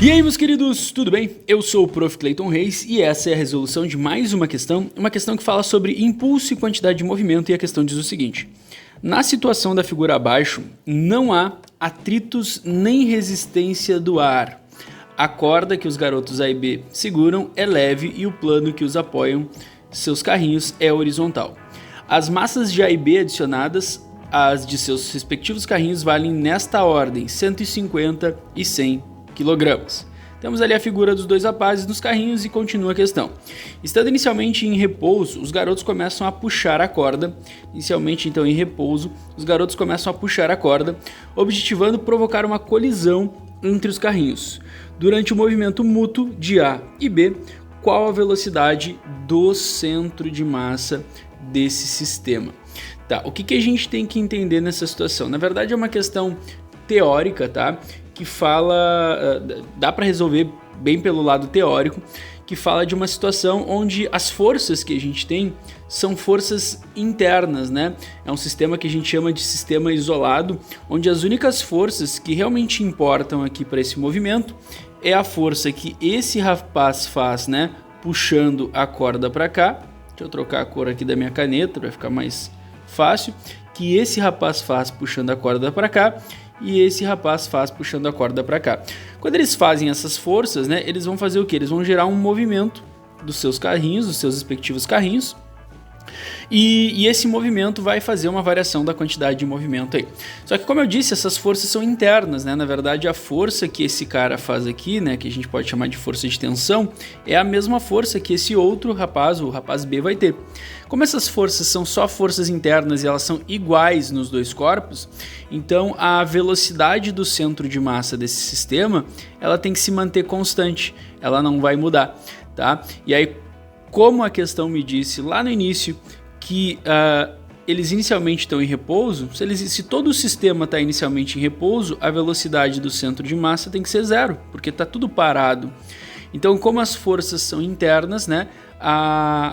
E aí, meus queridos, tudo bem? Eu sou o Prof. Clayton Reis e essa é a resolução de mais uma questão que fala sobre impulso e quantidade de movimento, e a questão diz o seguinte: na situação da figura abaixo, não há atritos nem resistência do ar. A corda que os garotos A e B seguram é leve e o plano que os apoiam, seus carrinhos, é horizontal. As massas de A e B adicionadas às de seus respectivos carrinhos valem nesta ordem, 150 e 100 kg. Temos ali a figura dos dois rapazes nos carrinhos e continua a questão. Estando inicialmente em repouso, os garotos começam a puxar a corda. Inicialmente, então, em repouso, os garotos começam a puxar a corda, objetivando provocar uma colisão entre os carrinhos. Durante o movimento mútuo de A e B, qual a velocidade do centro de massa desse sistema? Tá, o que a gente tem que entender nessa situação? Na verdade, é uma questão teórica, tá? Que fala, dá para resolver bem pelo lado teórico, que fala de uma situação onde as forças que a gente tem são forças internas, né? É um sistema que a gente chama de sistema isolado, onde as únicas forças que realmente importam aqui para esse movimento é a força que esse rapaz faz, né? Puxando a corda para cá. Deixa eu trocar a cor aqui da minha caneta para ficar mais fácil. Que esse rapaz faz puxando a corda para cá e esse rapaz faz puxando a corda para cá. Quando eles fazem essas forças, né, eles vão fazer o que? Eles vão gerar um movimento dos seus carrinhos, dos seus respectivos carrinhos, e esse movimento vai fazer uma variação da quantidade de movimento aí. Só que, como eu disse, essas forças são internas, né? Na verdade, a força que esse cara faz aqui, né, que a gente pode chamar de força de tensão, é a mesma força que esse outro rapaz, o rapaz B, vai ter. Como essas forças são só forças internas e elas são iguais nos dois corpos, então a velocidade do centro de massa desse sistema, ela tem que se manter constante, ela não vai mudar, tá? E aí, como a questão me disse lá no início que eles inicialmente estão em repouso, se todo o sistema está inicialmente em repouso, a velocidade do centro de massa tem que ser zero, porque está tudo parado. Então, como as forças são internas, né,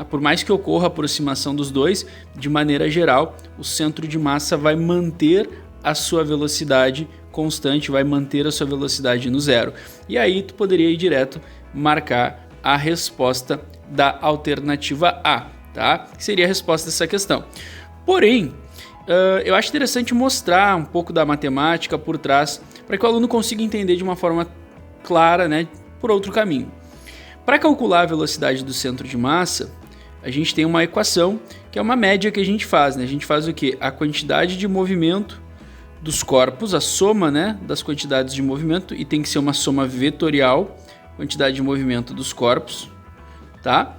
por mais que ocorra a aproximação dos dois, de maneira geral, o centro de massa vai manter a sua velocidade constante, vai manter a sua velocidade no zero. E aí tu poderia ir direto marcar a resposta da alternativa A, tá? Que seria a resposta dessa questão. Porém, eu acho interessante mostrar um pouco da matemática por trás, para que o aluno consiga entender de uma forma clara, né, por outro caminho. Para calcular a velocidade do centro de massa, a gente tem uma equação, que é uma média que a gente faz, né? A gente faz o quê? A quantidade de movimento dos corpos, a soma, né, das quantidades de movimento, e tem que ser uma soma vetorial, quantidade de movimento dos corpos, tá?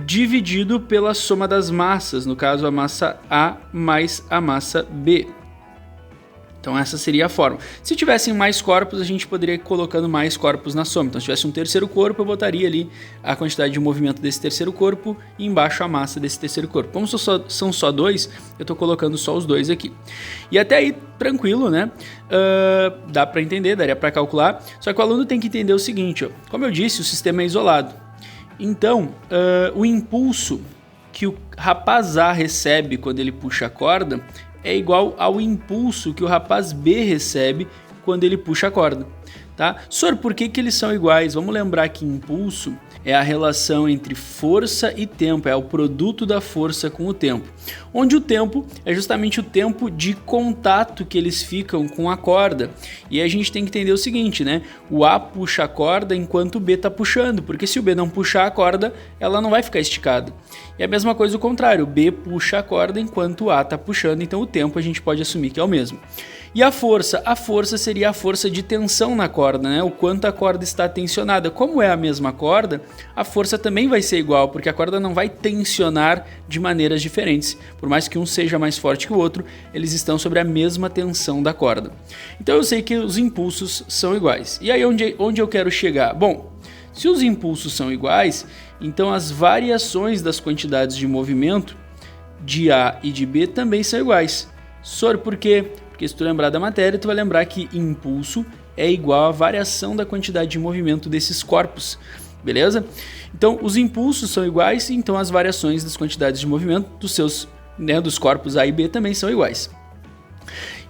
Dividido pela soma das massas, no caso a massa A mais a massa B. Então essa seria a forma. Se tivessem mais corpos, a gente poderia ir colocando mais corpos na soma. Então se tivesse um terceiro corpo, eu botaria ali a quantidade de movimento desse terceiro corpo e embaixo a massa desse terceiro corpo. Como são só dois, eu estou colocando só os dois aqui. E até aí, tranquilo, né? Dá para entender, daria para calcular. Só que o aluno tem que entender o seguinte, ó. Como eu disse, o sistema é isolado. Então, o impulso que o rapaz A recebe quando ele puxa a corda é igual ao impulso que o rapaz B recebe quando ele puxa a corda, tá? Sor, por que eles são iguais? Vamos lembrar que impulso é a relação entre força e tempo, é o produto da força com o tempo, onde o tempo é justamente o tempo de contato que eles ficam com a corda. E a gente tem que entender o seguinte, né? O A puxa a corda enquanto o B está puxando, porque se o B não puxar a corda, ela não vai ficar esticada. E a mesma coisa o contrário, o B puxa a corda enquanto o A está puxando, então o tempo a gente pode assumir que é o mesmo. E a força seria a força de tensão na corda, né? O quanto a corda está tensionada. Como é a mesma corda, a força também vai ser igual, porque a corda não vai tensionar de maneiras diferentes. Por mais que um seja mais forte que o outro, eles estão sobre a mesma tensão da corda. Então eu sei que os impulsos são iguais. E aí onde eu quero chegar? Bom, se os impulsos são iguais, então as variações das quantidades de movimento de A e de B também são iguais. Sor, por quê? Porque se tu lembrar da matéria, tu vai lembrar que impulso é igual à variação da quantidade de movimento desses corpos, beleza? Então, os impulsos são iguais, então as variações das quantidades de movimento dos seus, né, dos corpos A e B também são iguais.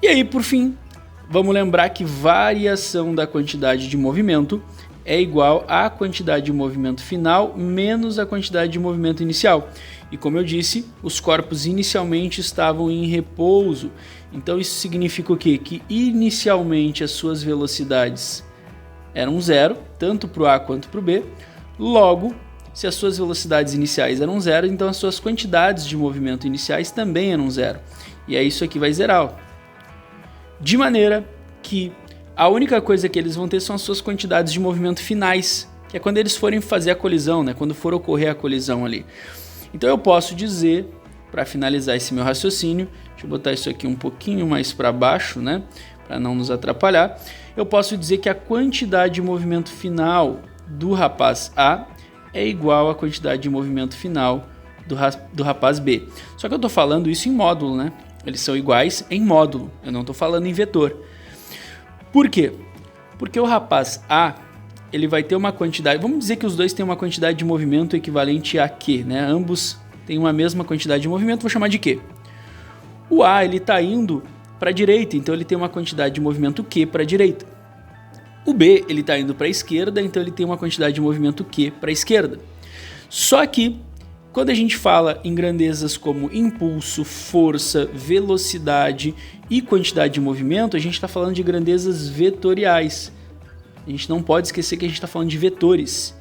E aí, por fim, Vamos lembrar que variação da quantidade de movimento é igual à quantidade de movimento final menos a quantidade de movimento inicial. E como eu disse, os corpos inicialmente estavam em repouso. Então isso significa o quê? Que inicialmente as suas velocidades eram zero, tanto para o A quanto para o B. Logo, se as suas velocidades iniciais eram zero, então as suas quantidades de movimento iniciais também eram zero. E aí isso aqui vai zerar, ó. De maneira que a única coisa que eles vão ter são as suas quantidades de movimento finais, que é quando eles forem fazer a colisão, né? Quando for ocorrer a colisão ali. Então eu posso dizer, para finalizar esse meu raciocínio, deixa eu botar isso aqui um pouquinho mais para baixo, né? Para não nos atrapalhar. Eu posso dizer que a quantidade de movimento final do rapaz A é igual à quantidade de movimento final do rapaz B. Só que eu estou falando isso em módulo, né? Eles são iguais em módulo, eu não estou falando em vetor. Por quê? Porque o rapaz A, ele vai ter uma quantidade, vamos dizer que os dois têm uma quantidade de movimento equivalente a Q, né? Ambos têm uma mesma quantidade de movimento, vou chamar de Q. O A, ele está indo para a direita, então ele tem uma quantidade de movimento Q para a direita. O B, ele está indo para a esquerda, então ele tem uma quantidade de movimento Q para a esquerda. Só que, quando a gente fala em grandezas como impulso, força, velocidade e quantidade de movimento, a gente está falando de grandezas vetoriais. A gente não pode esquecer que a gente está falando de vetores.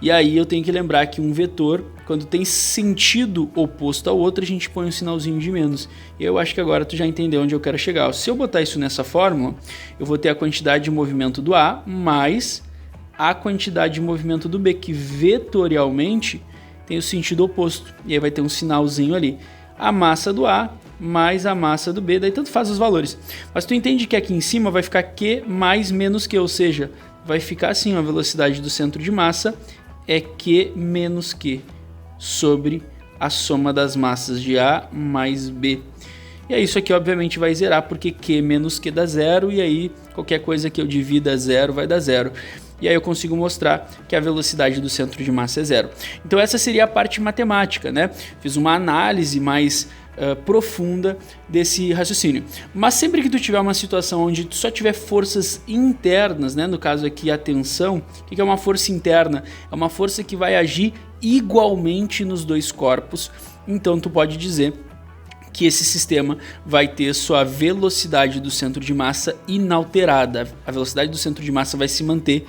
E aí eu tenho que lembrar que um vetor, quando tem sentido oposto ao outro, a gente põe um sinalzinho de menos. E eu acho que agora tu já entendeu onde eu quero chegar. Se eu botar isso nessa fórmula, eu vou ter a quantidade de movimento do A mais a quantidade de movimento do B, que vetorialmente tem o sentido oposto. E aí vai ter um sinalzinho ali. A massa do A mais a massa do B, daí tanto faz os valores. Mas tu entende que aqui em cima vai ficar Q mais menos Q, ou seja, vai ficar assim, a velocidade do centro de massa é Q menos Q sobre a soma das massas de A mais B. E aí isso aqui obviamente vai zerar, porque Q menos Q dá zero, e aí qualquer coisa que eu divida zero vai dar zero. E aí eu consigo mostrar que a velocidade do centro de massa é zero. Então essa seria a parte matemática, né? Fiz uma análise mais profunda desse raciocínio. Mas sempre que tu tiver uma situação onde tu só tiver forças internas, né? No caso aqui a tensão, o que é uma força interna? É uma força que vai agir igualmente nos dois corpos. Então tu pode dizer que esse sistema vai ter sua velocidade do centro de massa inalterada. A velocidade do centro de massa vai se manter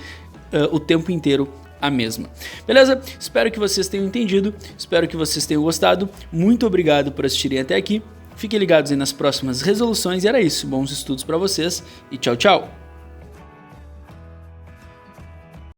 o tempo inteiro a mesma. Beleza? Espero que vocês tenham entendido, espero que vocês tenham gostado. Muito obrigado por assistirem até aqui. Fiquem ligados aí nas próximas resoluções e era isso. Bons estudos para vocês e tchau, tchau!